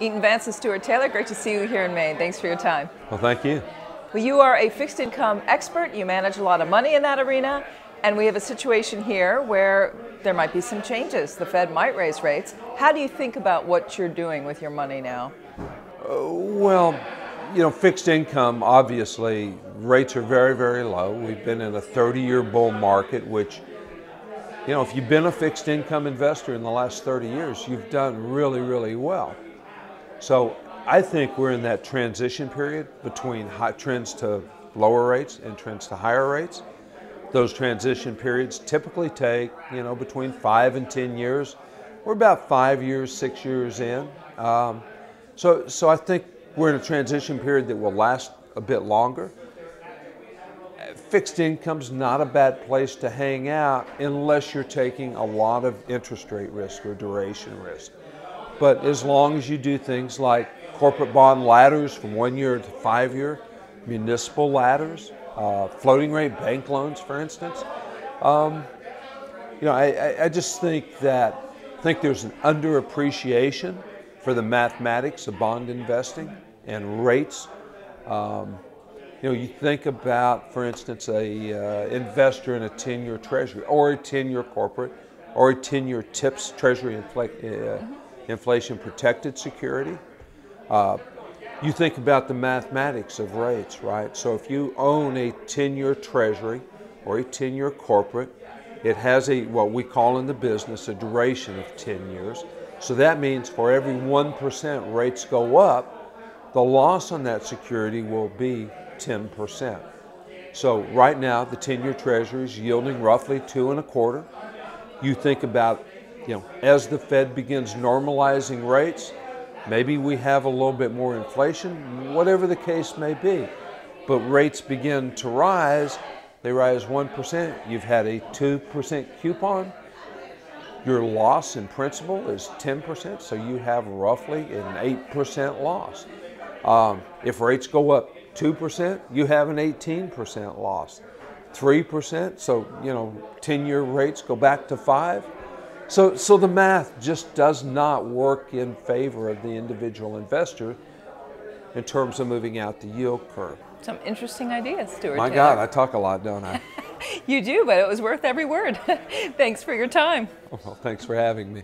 Eaton Vance and Stewart Taylor, great to see you here in Maine. Thanks for your time. Well, thank you. Well, you are a fixed income expert. You manage a lot of money in that arena. And we have a situation here where there might be some changes. The Fed might raise rates. How do you think about what you're doing with your money now? Well, fixed income, obviously, rates are very, very low. We've been in a 30-year bull market, which, if you've been a fixed income investor in the last 30 years, you've done really, really well. So I think we're in that transition period between high trends to lower rates and trends to higher rates. Those transition periods typically take, between 5 and 10 years. We're about 5 years, 6 years in. So I think we're in a transition period that will last a bit longer. Fixed income's not a bad place to hang out unless you're taking a lot of interest rate risk or duration risk. But as long as you do things like corporate bond ladders from 1 year to 5 year, municipal ladders, floating rate bank loans, for instance, I just think there's an underappreciation for the mathematics of bond investing and rates. You think about, for instance, a investor in a 10-year Treasury or a 10-year corporate or a 10-year TIPS Treasury inflation protected security. You think about the mathematics of rates, right? So if you own a 10-year Treasury or a 10-year corporate, it has what we call in the business a duration of 10 years. So that means for every 1% rates go up, the loss on that security will be 10%. So right now, the 10-year Treasury is yielding roughly 2.25. You think about, as the Fed begins normalizing rates, maybe we have a little bit more inflation, whatever the case may be. But rates begin to rise, they rise 1%, you've had a 2% coupon, your loss in principal is 10%, so you have roughly an 8% loss. If rates go up 2%, you have an 18% loss. 3%, so 10-year rates go back to 5. So the math just does not work in favor of the individual investor in terms of moving out the yield curve. Some interesting ideas, Stewart. My God, I talk a lot, don't I? You do, but it was worth every word. Thanks for your time. Well, thanks for having me.